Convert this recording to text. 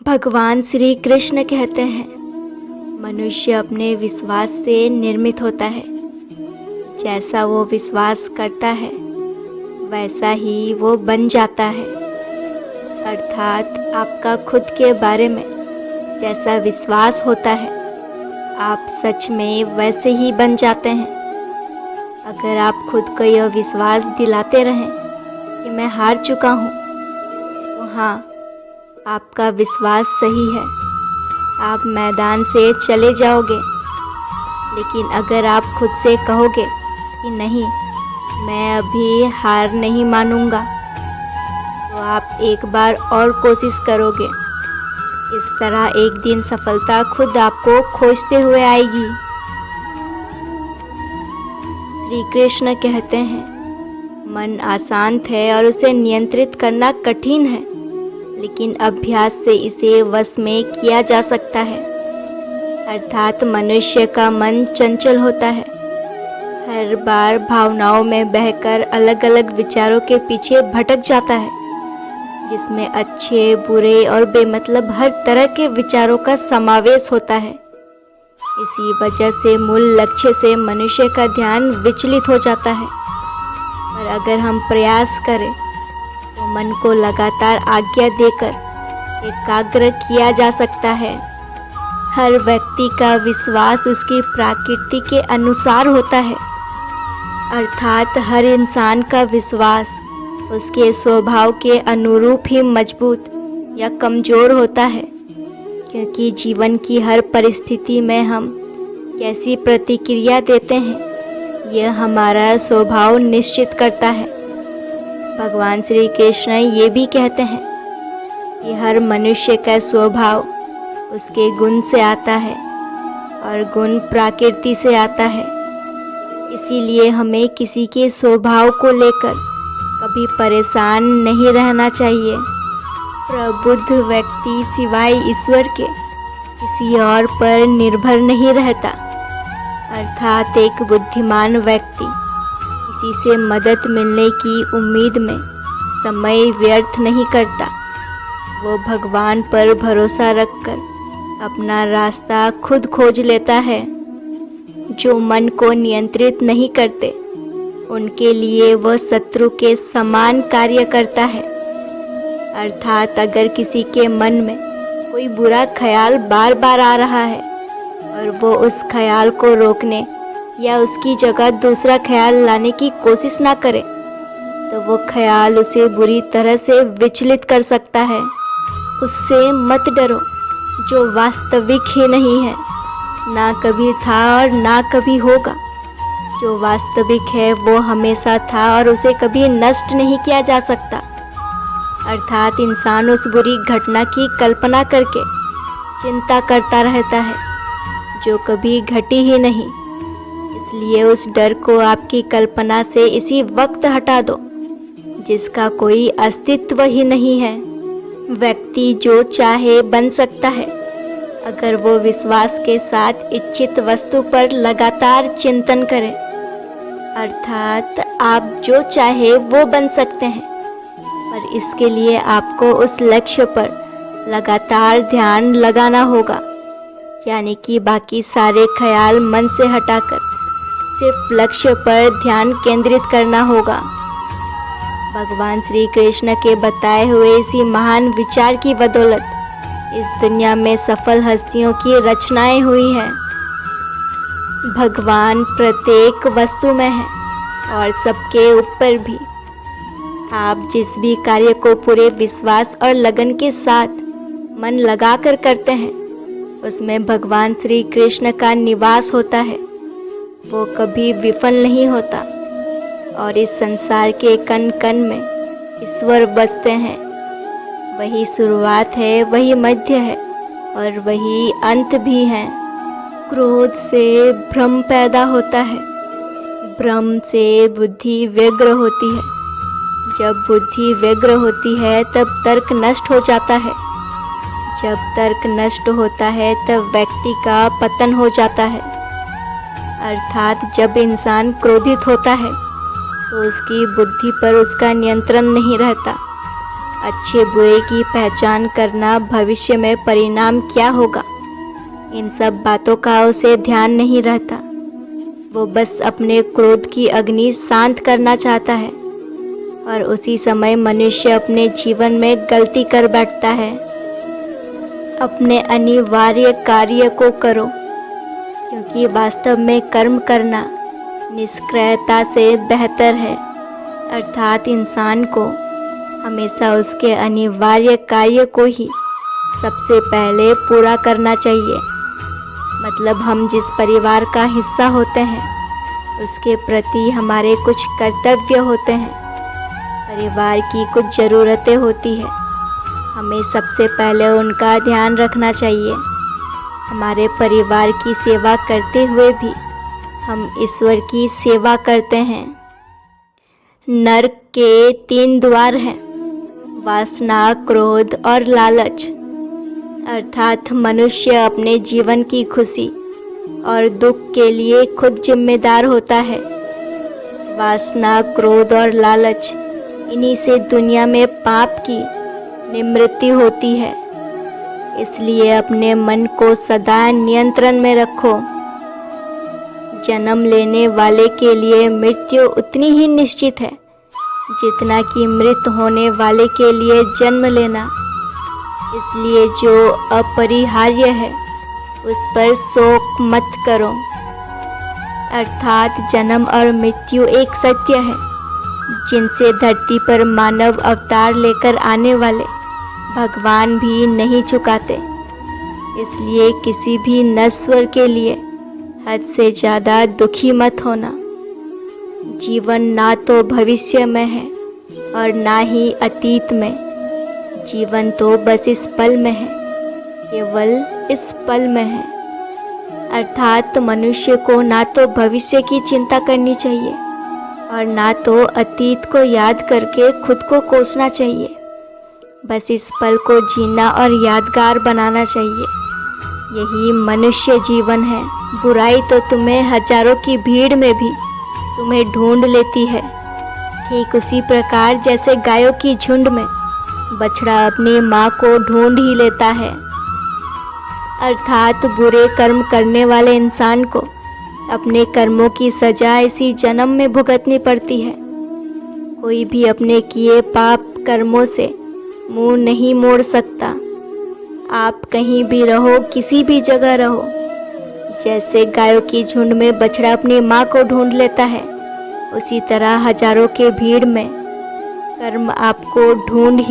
भगवान श्री कृष्ण कहते हैं, मनुष्य अपने विश्वास से निर्मित होता है। जैसा वो विश्वास करता है वैसा ही वो बन जाता है। अर्थात आपका खुद के बारे में जैसा विश्वास होता है आप सच में वैसे ही बन जाते हैं। अगर आप खुद को यह विश्वास दिलाते रहें कि मैं हार चुका हूँ, तो हाँ, आपका विश्वास सही है, आप मैदान से चले जाओगे। लेकिन अगर आप खुद से कहोगे कि नहीं, मैं अभी हार नहीं मानूंगा, तो आप एक बार और कोशिश करोगे। इस तरह एक दिन सफलता खुद आपको खोजते हुए आएगी। श्री कृष्ण कहते हैं, मन अशांत है और उसे नियंत्रित करना कठिन है, लेकिन अभ्यास से इसे वश में किया जा सकता है। अर्थात मनुष्य का मन चंचल होता है, हर बार भावनाओं में बहकर अलग अलग विचारों के पीछे भटक जाता है, जिसमें अच्छे, बुरे और बेमतलब हर तरह के विचारों का समावेश होता है। इसी वजह से मूल लक्ष्य से मनुष्य का ध्यान विचलित हो जाता है। पर अगर हम प्रयास करें तो मन को लगातार आज्ञा देकर एकाग्र किया जा सकता है। हर व्यक्ति का विश्वास उसकी प्रकृति के अनुसार होता है। अर्थात हर इंसान का विश्वास उसके स्वभाव के अनुरूप ही मजबूत या कमज़ोर होता है, क्योंकि जीवन की हर परिस्थिति में हम कैसी प्रतिक्रिया देते हैं यह हमारा स्वभाव निश्चित करता है। भगवान श्री कृष्ण ये भी कहते हैं कि हर मनुष्य का स्वभाव उसके गुण से आता है और गुण प्रकृति से आता है। इसीलिए हमें किसी के स्वभाव को लेकर कभी परेशान नहीं रहना चाहिए। प्रबुद्ध व्यक्ति सिवाय ईश्वर के किसी और पर निर्भर नहीं रहता। अर्थात एक बुद्धिमान व्यक्ति किसी से मदद मिलने की उम्मीद में समय व्यर्थ नहीं करता। वो भगवान पर भरोसा रखकर अपना रास्ता खुद खोज लेता है। जो मन को नियंत्रित नहीं करते उनके लिए वह शत्रु के समान कार्य करता है। अर्थात अगर किसी के मन में कोई बुरा ख्याल बार बार आ रहा है और वो उस ख्याल को रोकने या उसकी जगह दूसरा ख्याल लाने की कोशिश ना करे, तो वो ख्याल उसे बुरी तरह से विचलित कर सकता है। उससे मत डरो, जो वास्तविक ही नहीं है, ना कभी था और ना कभी होगा। जो वास्तविक है वो हमेशा था और उसे कभी नष्ट नहीं किया जा सकता। अर्थात इंसान उस बुरी घटना की कल्पना करके चिंता करता रहता है जो कभी घटी ही नहीं। इसलिए उस डर को आपकी कल्पना से इसी वक्त हटा दो जिसका कोई अस्तित्व ही नहीं है। व्यक्ति जो चाहे बन सकता है अगर वो विश्वास के साथ इच्छित वस्तु पर लगातार चिंतन करे। अर्थात आप जो चाहे वो बन सकते हैं, पर इसके लिए आपको उस लक्ष्य पर लगातार ध्यान लगाना होगा। यानी कि बाकी सारे ख्याल मन से हटाकर सिर्फ लक्ष्य पर ध्यान केंद्रित करना होगा। भगवान श्री कृष्ण के बताए हुए इसी महान विचार की बदौलत इस दुनिया में सफल हस्तियों की रचनाएं हुई हैं। भगवान प्रत्येक वस्तु में है और सबके ऊपर भी। आप जिस भी कार्य को पूरे विश्वास और लगन के साथ मन लगाकर करते हैं उसमें भगवान श्री कृष्ण का निवास होता है। वो कभी विफल नहीं होता और इस संसार के कण कण में ईश्वर बसते हैं। वही शुरुआत है, वही मध्य है और वही अंत भी है। क्रोध से भ्रम पैदा होता है, भ्रम से बुद्धि व्यग्र होती है। जब बुद्धि व्यग्र होती है तब तर्क नष्ट हो जाता है। जब तर्क नष्ट होता है तब व्यक्ति का पतन हो जाता है। अर्थात जब इंसान क्रोधित होता है तो उसकी बुद्धि पर उसका नियंत्रण नहीं रहता। अच्छे बुरे की पहचान करना, भविष्य में परिणाम क्या होगा, इन सब बातों का उसे ध्यान नहीं रहता। वो बस अपने क्रोध की अग्नि शांत करना चाहता है और उसी समय मनुष्य अपने जीवन में गलती कर बैठता है। अपने अनिवार्य कार्य को करो, क्योंकि वास्तव में कर्म करना निष्क्रियता से बेहतर है। अर्थात इंसान को हमेशा उसके अनिवार्य कार्य को ही सबसे पहले पूरा करना चाहिए। मतलब हम जिस परिवार का हिस्सा होते हैं उसके प्रति हमारे कुछ कर्तव्य होते हैं, परिवार की कुछ ज़रूरतें होती है, हमें सबसे पहले उनका ध्यान रखना चाहिए। हमारे परिवार की सेवा करते हुए भी हम ईश्वर की सेवा करते हैं। नरक के 3 द्वार हैं, वासना, क्रोध और लालच। अर्थात मनुष्य अपने जीवन की खुशी और दुख के लिए खुद जिम्मेदार होता है। वासना, क्रोध और लालच, इन्हीं से दुनिया में पाप की निवृत्ति होती है। इसलिए अपने मन को सदा नियंत्रण में रखो। जन्म लेने वाले के लिए मृत्यु उतनी ही निश्चित है जितना कि मृत होने वाले के लिए जन्म लेना। इसलिए जो अपरिहार्य है उस पर शोक मत करो। अर्थात जन्म और मृत्यु एक सत्य है जिनसे धरती पर मानव अवतार लेकर आने वाले भगवान भी नहीं चुकाते। इसलिए किसी भी नश्वर के लिए हद से ज़्यादा दुखी मत होना। जीवन ना तो भविष्य में है और ना ही अतीत में, जीवन तो बस इस पल में है, केवल इस पल में है। अर्थात मनुष्य को ना तो भविष्य की चिंता करनी चाहिए और ना तो अतीत को याद करके खुद को कोसना चाहिए। बस इस पल को जीना और यादगार बनाना चाहिए। यही मनुष्य जीवन है। बुराई तो तुम्हें हजारों की भीड़ में भी तुम्हें ढूंढ लेती है, ठीक उसी प्रकार जैसे गायों की झुंड में बछड़ा अपनी माँ को ढूंढ ही लेता है। अर्थात बुरे कर्म करने वाले इंसान को अपने कर्मों की सजा इसी जन्म में भुगतनी पड़ती है। कोई भी अपने किए पाप कर्मों से मुंह नहीं मोड़ सकता। आप कहीं भी रहो, किसी भी जगह रहो, जैसे गायों की झुंड में बछड़ा अपनी माँ को ढूंढ लेता है, उसी तरह हजारों के भीड़ में कर्म आपको ढूंढ ही